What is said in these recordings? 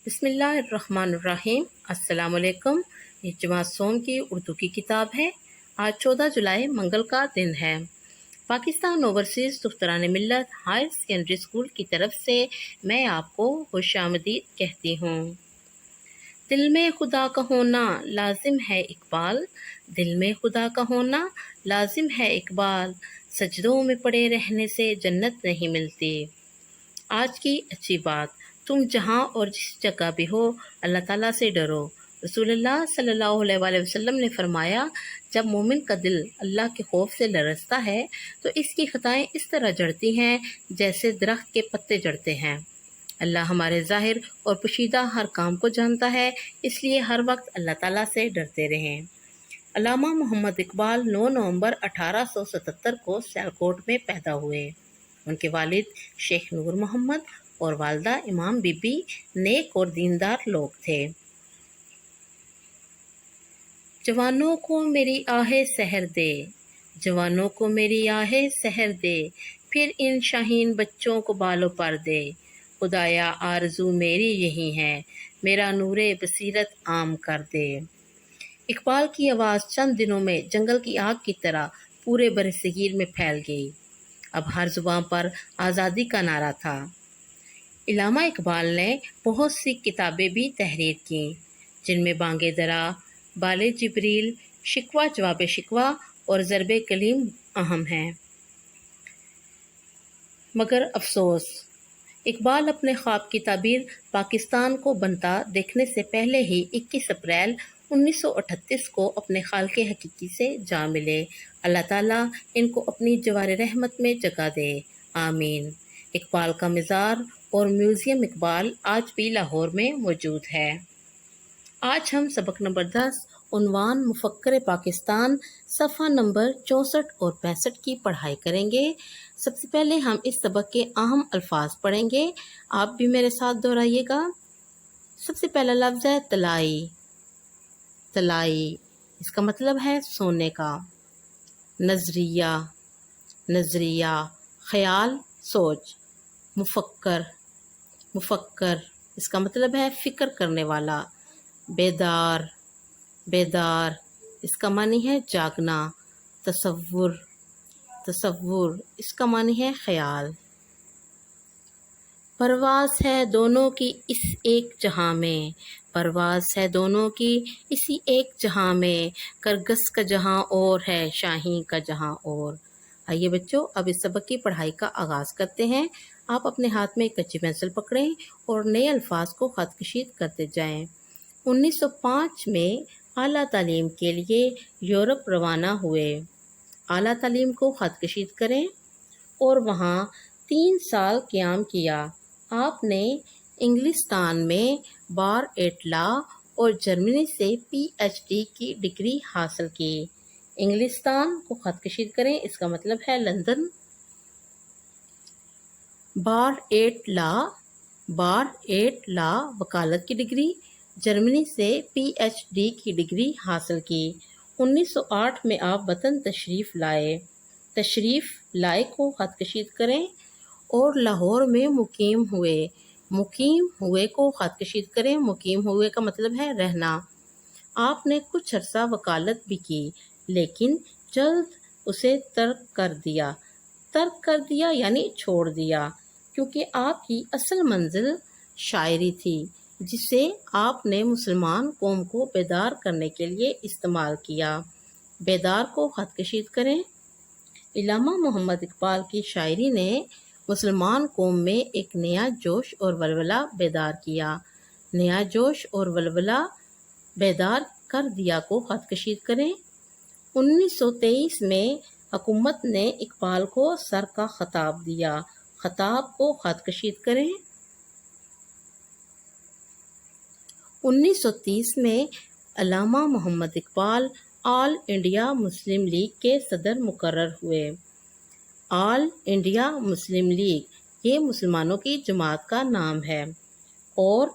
بسم اللہ الرحمن الرحیم۔ السلام علیکم۔ یہ جماعت سوم کی اردو کی کتاب ہے۔ آج 14 جولائی منگل کا دن ہے۔ پاکستان اوورسیز دختران ملت ہائر سیکنڈری اسکول کی طرف سے میں آپ کو خوش آمدید کہتی ہوں۔ دل میں خدا کا ہونا لازم ہے اقبال، دل میں خدا کا ہونا لازم ہے اقبال، سجدوں میں پڑے رہنے سے جنت نہیں ملتی۔ آج کی اچھی بات، تم جہاں اور جس جگہ بھی ہو اللہ تعالیٰ سے ڈرو۔ رسول اللہ صلی اللہ علیہ وآلہ وسلم نے فرمایا، جب مومن کا دل اللہ کے خوف سے لرزتا ہے تو اس کی خطائیں اس طرح جڑتی ہیں جیسے درخت کے پتے جڑتے ہیں۔ اللہ ہمارے ظاہر اور پوشیدہ ہر کام کو جانتا ہے، اس لیے ہر وقت اللہ تعالیٰ سے ڈرتے رہیں۔ علامہ محمد اقبال 9 نومبر 1877 کو سیالکوٹ میں پیدا ہوئے۔ ان کے والد شیخ نور محمد اور والدہ امام بی بی نیک اور دیندار لوگ تھے۔ جوانوں کو میری آہ سحر دے، جوانوں کو میری آہ سحر دے، پھر ان شاہین بچوں کو بالوں پر دے، خدایا آرزو میری یہی ہے، میرا نور بصیرت عام کر دے۔ اقبال کی آواز چند دنوں میں جنگل کی آگ کی طرح پورے برصغیر میں پھیل گئی۔ اب ہر زبان پر آزادی کا نعرہ تھا۔ علامہ اقبال نے بہت سی کتابیں بھی تحریر کیں، جن میں بانگ درا، بال جبریل، شکوہ جواب شکوہ اور ضرب کلیم اہم ہیں۔ مگر افسوس، اقبال اپنے خواب کی تعبیر پاکستان کو بنتا دیکھنے سے پہلے ہی 21 اپریل 1938 کو اپنے خالق حقیقی سے جا ملے۔ اللہ تعالیٰ ان کو اپنی جوار رحمت میں جگہ دے، آمین۔ اقبال کا مزار اور میوزیم اقبال آج بھی لاہور میں موجود ہے۔ آج ہم سبق نمبر 10 عنوان مفکر پاکستان صفحہ نمبر 64 اور 65 کی پڑھائی کریں گے۔ سب سے پہلے ہم اس سبق کے اہم الفاظ پڑھیں گے، آپ بھی میرے ساتھ دہرائیے گا۔ سب سے پہلا لفظ ہے طلائی۔ طلائی اس کا مطلب ہے سونے کا۔ نظریہ، نظریہ خیال، سوچ۔ مفکر، مفکر اس کا مطلب ہے فکر کرنے والا۔ بیدار، بیدار اس کا معنی ہے جاگنا۔ تصور، تصور اس کا معنی ہے خیال۔ پرواز ہے دونوں کی اس ایک جہاں میں، پرواز ہے دونوں کی اسی ایک جہاں میں، کرگس کا جہاں اور ہے شاہین کا جہاں اور۔ آئیے بچوں، اب اس سبق کی پڑھائی کا آغاز کرتے ہیں۔ آپ اپنے ہاتھ میں ایک کچی پینسل پکڑیں اور نئے الفاظ کو خط کشید کرتے جائیں۔ 1905 میں اعلیٰ تعلیم کے لیے یورپ روانہ ہوئے۔ اعلیٰ تعلیم کو خط کشید کریں اور وہاں 3 سال قیام کیا۔ آپ نے انگلستان میں بار ایٹ لا اور جرمنی سے پی ایچ ڈی کی ڈگری حاصل کی۔ انگلستان کو خط کشید کریں، اس کا مطلب ہے London. Bar at law, bar at law وکالت کی ڈگری، جرمنی سے پی ایچ ڈی کی ڈگری حاصل کی۔ 1908 میں آپ وطن تشریف لائے۔ تشریف لائے کو خط کشید کریں اور لاہور میں مقیم ہوئے۔ مقیم ہوئے کو خط کشید کریں، مقیم ہوئے کا مطلب ہے رہنا۔ آپ نے کچھ عرصہ وکالت بھی کی لیکن جلد اسے ترک کر دیا۔ ترک کر دیا یعنی چھوڑ دیا، کیونکہ آپ کی اصل منزل شاعری تھی، جسے آپ نے مسلمان قوم کو بیدار کرنے کے لیے استعمال کیا۔ بیدار کو خط کشید کریں۔ علامہ محمد اقبال کی شاعری نے مسلمان قوم میں ایک نیا جوش اور ولولہ بیدار کیا۔ نیا جوش اور ولولہ بیدار کر دیا کو خط کشید کریں۔ 1923 میں حکومت نے اقبال کو سر کا خطاب دیا۔ خطاب کو خط کشید کریں۔ 1930 میں علامہ محمد اقبال آل انڈیا مسلم لیگ کے صدر مقرر ہوئے۔ آل انڈیا مسلم لیگ یہ مسلمانوں کی جماعت کا نام ہے، اور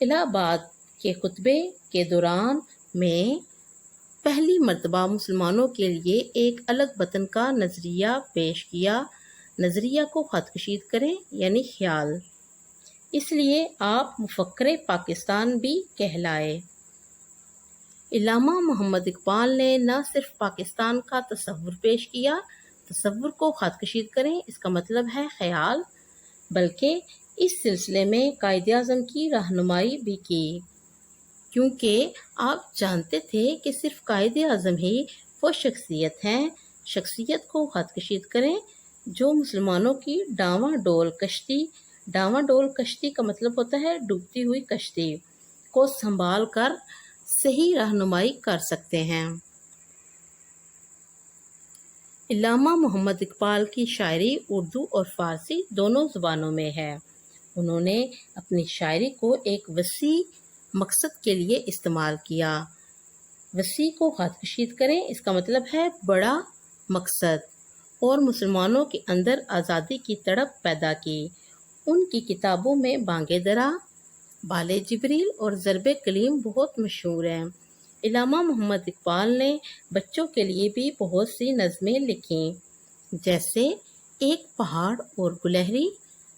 الہ آباد کے خطبے کے دوران میں پہلی مرتبہ مسلمانوں کے لیے ایک الگ وطن کا نظریہ پیش کیا۔ نظریہ کو خط کشید کریں یعنی خیال۔ اس لیے آپ مفکر پاکستان بھی کہلائے۔ علامہ محمد اقبال نے نہ صرف پاکستان کا تصور پیش کیا، تصور کو خط کشید کریں اس کا مطلب ہے خیال، بلکہ اس سلسلے میں قائد اعظم کی رہنمائی بھی کی، کیونکہ آپ جانتے تھے کہ صرف قائد اعظم ہی وہ شخصیت ہیں، شخصیت کو خط کشید کریں جو مسلمانوں کی ڈاواں ڈول کشتی کا مطلب ہوتا ہے ڈوبتی ہوئی کشتی کو سنبھال کر صحیح رہنمائی کر سکتے ہیں۔ علامہ محمد اقبال کی شاعری اردو اور فارسی دونوں زبانوں میں ہے۔ انہوں نے اپنی شاعری کو ایک وسیع مقصد کے لیے استعمال کیا۔ وسیع کو خط کشید کریں اس کا مطلب ہے بڑا مقصد، اور مسلمانوں کے اندر آزادی کی تڑپ پیدا کی۔ ان کی کتابوں میں بانگ درا، بال جبریل اور ضرب کلیم بہت مشہور ہیں۔ علامہ محمد اقبال نے بچوں کے لیے بھی بہت سی نظمیں لکھیں، جیسے ایک پہاڑ اور گلہری،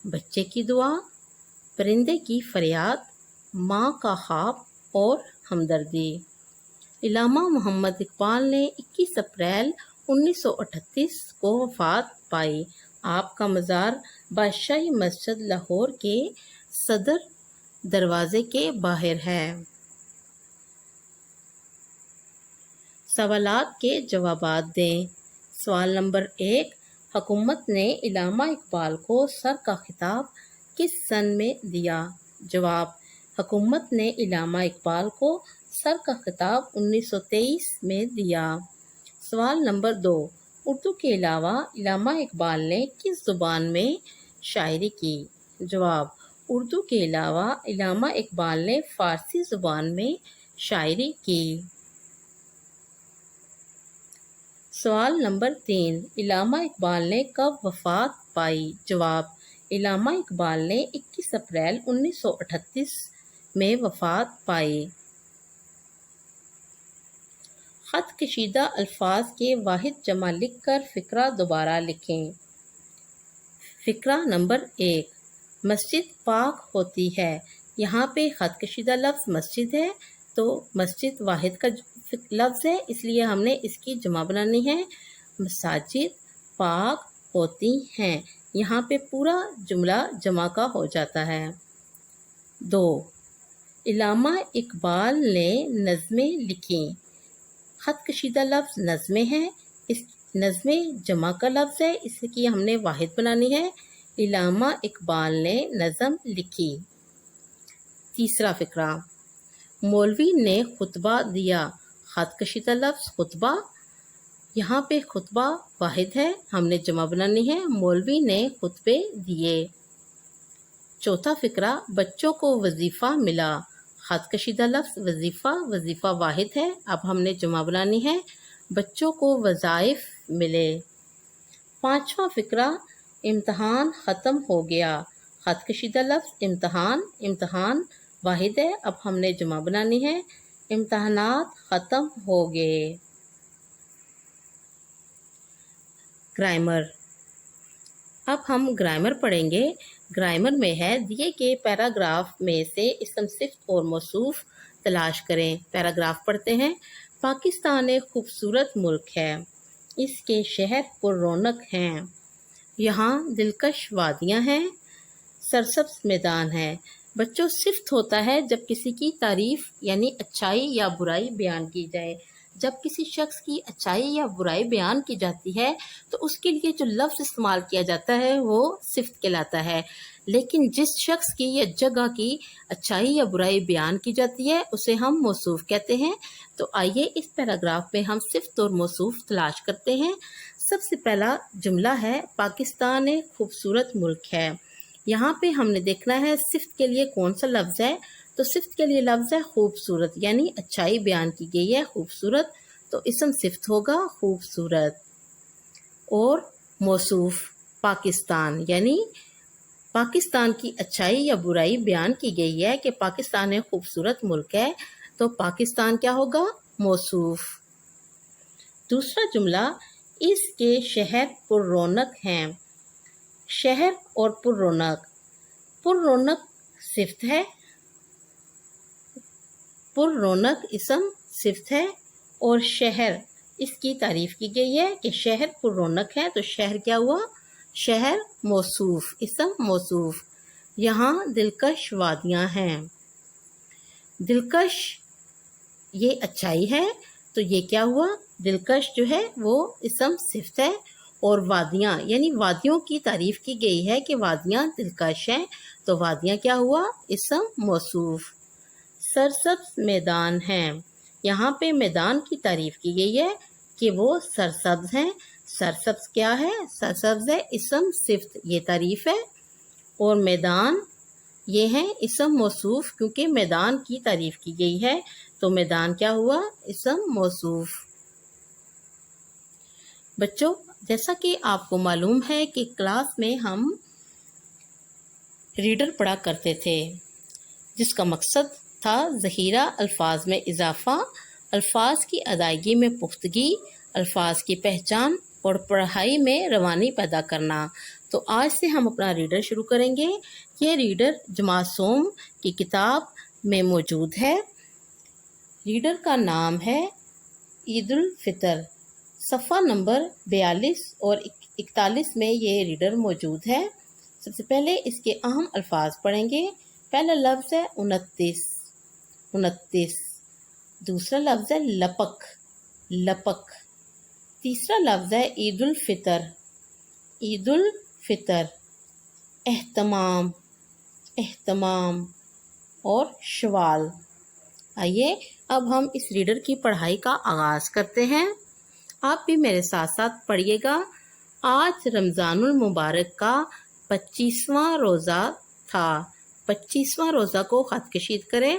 بچے کی دعا، پرندے کی فریاد، ماں کا خواب اور ہمدردی۔ علامہ محمد اقبال نے 21 اپریل 1938 کو وفات پائی۔ آپ کا مزار بادشاہی مسجد لاہور کے صدر دروازے کے باہر ہے۔ سوالات کے جوابات دیں۔ سوال نمبر 1، حکومت نے علامہ اقبال کو سر کا خطاب کس سن میں دیا؟ جواب، حکومت نے علامہ اقبال کو سر کا خطاب 1923 میں دیا۔ سوال نمبر 2، اردو کے علاوہ علامہ اقبال نے کس زبان میں شاعری کی؟ جواب، اردو کے علاوہ علامہ اقبال نے فارسی زبان میں شاعری کی۔ سوال نمبر 3، علامہ اقبال نے کب وفات پائی؟ جواب، علامہ اقبال نے 21 اپریل 1938 میں وفات پائی۔ خط کشیدہ الفاظ کے واحد جمع لکھ کر فقرہ دوبارہ لکھیں۔ فقرہ نمبر 1، مسجد پاک ہوتی ہے۔ یہاں پہ خط کشیدہ لفظ مسجد ہے، تو مسجد واحد کا لفظ ہے، اس لیے ہم نے اس کی جمع بنانی ہے۔ مساجد پاک ہوتی ہیں، یہاں پہ پورا جملہ جمع کا ہو جاتا ہے۔ 2، علامہ اقبال نے نظمیں لکھیں۔ خط کشیدہ لفظ نظمیں ہے، اس نظمیں جمع کا لفظ ہے، اس کی ہم نے واحد بنانی ہے۔ علامہ اقبال نے نظم لکھی۔ تیسرا فقرہ، مولوی نے خطبہ دیا۔ خط کشیدہ لفظ خطبہ، یہاں پہ خطبہ واحد ہے، ہم نے جمع بنانی ہے، مولوی نے خطبے دیے۔ چوتھا فقرہ، بچوں کو وظیفہ ملا۔ خط کشیدہ لفظ وظیفہ، وظیفہ واحد ہے، اب ہم نے جمع بنانی ہے، بچوں کو وظائف ملے۔ پانچواں فقرہ، امتحان ختم ہو گیا۔ خط کشیدہ لفظ امتحان، امتحان واحد ہے، اب ہم نے جمع بنانی ہے، امتحانات ختم ہو گئے۔ گرامر، اب ہم گرامر پڑھیں گے۔ گرامر میں ہے دیے گئے پیراگراف میں سے اسم صفت اور موصوف تلاش کریں۔ پیراگراف پڑھتے ہیں۔ پاکستان ایک خوبصورت ملک ہے، اس کے شہر پر رونق ہیں، یہاں دلکش وادیاں ہیں، سرسبز میدان ہے۔ بچوں، صفت ہوتا ہے جب کسی کی تعریف یعنی اچھائی یا برائی بیان کی جائے۔ جب کسی شخص کی اچھائی یا برائی بیان کی جاتی ہے تو اس کے لیے جو لفظ استعمال کیا جاتا ہے وہ صفت کہلاتا ہے، لیکن جس شخص کی یا جگہ کی اچھائی یا برائی بیان کی جاتی ہے اسے ہم موصوف کہتے ہیں۔ تو آئیے اس پیراگراف میں ہم صفت اور موصوف تلاش کرتے ہیں۔ سب سے پہلا جملہ ہے پاکستان ایک خوبصورت ملک ہے۔ یہاں پہ ہم نے دیکھنا ہے صفت کے لیے کون سا لفظ ہے، تو صفت کے لیے لفظ ہے خوبصورت، یعنی اچھائی بیان کی گئی ہے خوبصورت، تو اسم صفت ہوگا خوبصورت۔ اور موصوف پاکستان، یعنی پاکستان کی اچھائی یا برائی بیان کی گئی ہے کہ پاکستان ایک خوبصورت ملک ہے، تو پاکستان کیا ہوگا؟ موصوف۔ دوسرا جملہ، اس کے شہر پر رونق ہیں۔ شہر اور پر رونق صفت ہے، پر رونق اسم صفت ہے، اور شہر اس کی تعریف کی گئی ہے کہ شہر پر رونق ہے، تو شہر کیا ہوا؟ شہر موصوف، اسم موصوف۔ یہاں دلکش وادیاں ہیں۔ دلکش یہ اچھائی ہے، تو یہ کیا ہوا؟ دلکش جو ہے وہ اسم صفت ہے، اور وادیاں یعنی وادیوں کی تعریف کی گئی ہے کہ وادیاں دلکش ہیں، تو وادیاں کیا ہوا؟ اسم موصوف۔ سرسبز میدان ہیں، یہاں پہ میدان کی تعریف کی گئی ہے کہ وہ سرسبز ہیں۔ سرسبز کیا ہے؟ سرسبز ہے اسم صفت، یہ تعریف ہے، اور میدان یہ ہے اسم موصوف، کیونکہ میدان کی تعریف کی گئی ہے، تو میدان کیا ہوا؟ اسم موصوف۔ بچوں، جیسا کہ آپ کو معلوم ہے کہ کلاس میں ہم ریڈر پڑھا کرتے تھے، جس کا مقصد تھا ذخیرہ الفاظ میں اضافہ، الفاظ کی ادائیگی میں پختگی، الفاظ کی پہچان اور پڑھائی میں روانی پیدا کرنا۔ تو آج سے ہم اپنا ریڈر شروع کریں گے۔ یہ ریڈر جماعت سوم کی کتاب میں موجود ہے۔ ریڈر کا نام ہے عید الفطر۔ صفحہ نمبر 42 اور 41 میں یہ ریڈر موجود ہے۔ سب سے پہلے اس کے اہم الفاظ پڑھیں گے۔ پہلا لفظ ہے 29، دوسرا لفظ ہے لپک، تیسرا لفظ ہے عید الفطر، اہتمام اور شوال۔ آئیے اب ہم اس ریڈر کی پڑھائی کا آغاز کرتے ہیں۔ آپ بھی میرے ساتھ ساتھ پڑھیے گا۔ آج رمضان المبارک کا 25واں روزہ تھا۔ 25واں روزہ کو خط کشید کریں۔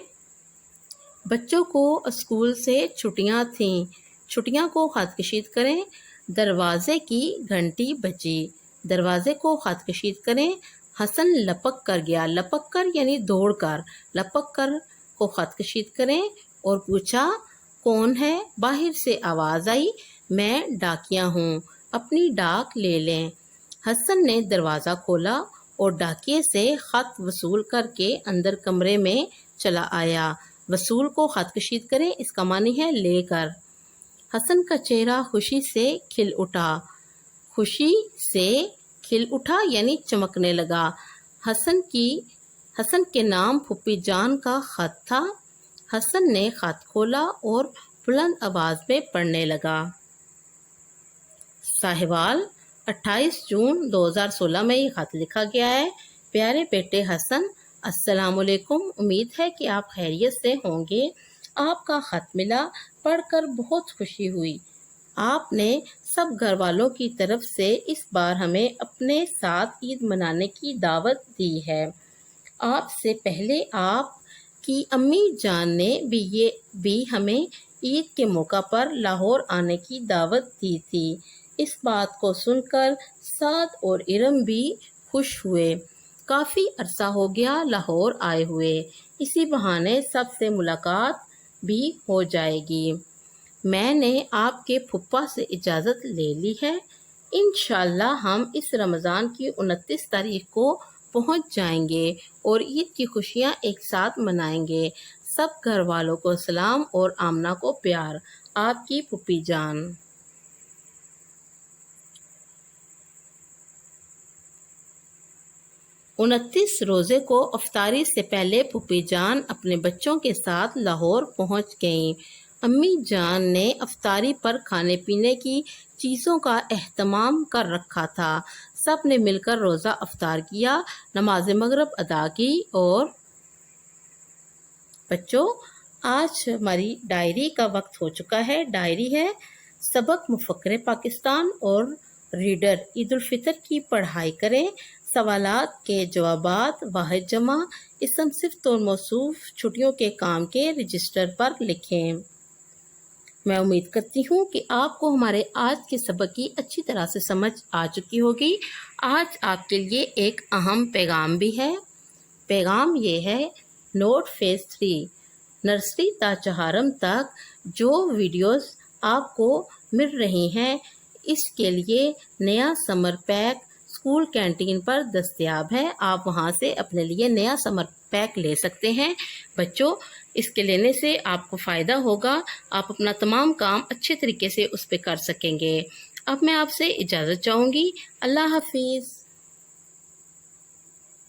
بچوں کو اسکول سے چھٹیاں تھیں، چھٹیاں کو خط کشید کریں۔ دروازے کی گھنٹی بجی، دروازے کو خط کشید کریں۔ حسن لپک کر گیا، لپک کر یعنی دوڑ کر، لپک کر کو خط کشید کریں اور پوچھا کون ہے؟ باہر سے آواز آئی، میں ڈاکیا ہوں، اپنی ڈاک لے لیں۔ حسن نے دروازہ کھولا اور ڈاکیے سے خط وصول کر کے اندر کمرے میں چلا آیا۔ وصول کو خط کشید کریں، اس کا معنی ہے لے کر۔ حسن کا چہرہ خوشی سے کھل اٹھا، خوشی سے کھل اٹھا یعنی چمکنے لگا۔ حسن کے نام پھوپھی جان کا خط تھا۔ حسن نے خط کھولا اور بلند آواز میں پڑھنے لگا۔ ساہیوال 28 جون 2016 میں یہ خط لکھا گیا ہے۔ پیارے بیٹے حسن، السلام علیکم، امید ہے کہ آپ خیریت سے ہوں گے۔ آپ کا خط ملا، پڑھ کر بہت خوشی ہوئی۔ آپ نے سب گھر والوں کی طرف سے اس بار ہمیں اپنے ساتھ عید منانے کی دعوت دی ہے۔ آپ سے پہلے آپ کی امی جان نے بھی ہمیں عید کے موقع پر لاہور آنے کی دعوت دی تھی۔ اس بات کو سن کر سعد اور ارم بھی خوش ہوئے۔ کافی عرصہ ہو گیا لاہور آئے ہوئے، اسی بہانے سب سے ملاقات بھی ہو جائے گی۔ میں نے آپ کے پھپھا سے اجازت لے لی ہے۔ انشاءاللہ ہم اس رمضان کی 29 تاریخ کو پہنچ جائیں گے اور عید کی خوشیاں ایک ساتھ منائیں گے۔ سب گھر والوں کو سلام اور آمنہ کو پیار، آپ کی پھوپھی جان۔ 29 روزے کو افطاری سے پہلے پھوپھی جان اپنے بچوں کے ساتھ لاہور پہنچ گئیں۔ امی جان نے افطاری پر کھانے پینے کی چیزوں کا اہتمام کر رکھا تھا۔ سب نے مل کر روزہ افطار کیا، نماز مغرب ادا کی اور بچوں آج ہماری ڈائری کا وقت ہو چکا ہے۔ ڈائری ہے سبق مفکر پاکستان اور ریڈر عید الفطر کی پڑھائی کریں۔ سوالات کے جوابات واحد جمع اسم صفت اور موصوف چھٹیوں کے کام کے رجسٹر پر لکھیں۔ میں امید کرتی ہوں کہ آپ کو ہمارے آج کے سبق کی اچھی طرح سے سمجھ آ چکی ہوگی۔ آج آپ کے لیے ایک اہم پیغام بھی ہے۔ پیغام یہ ہے، نوٹ فیز 3 نرسری تا چہارم تک جو ویڈیوز آپ کو مل رہی ہیں، اس کے لیے نیا سمر پیک اسکول کینٹین پر دستیاب ہے۔ آپ وہاں سے اپنے لیے نیا سمر پیک لے سکتے ہیں۔ بچوں، اس کے لینے سے آپ کو فائدہ ہوگا، آپ اپنا تمام کام اچھے طریقے سے اس پہ کر سکیں گے۔ اب میں آپ سے اجازت چاہوں گی۔ اللہ حافظ۔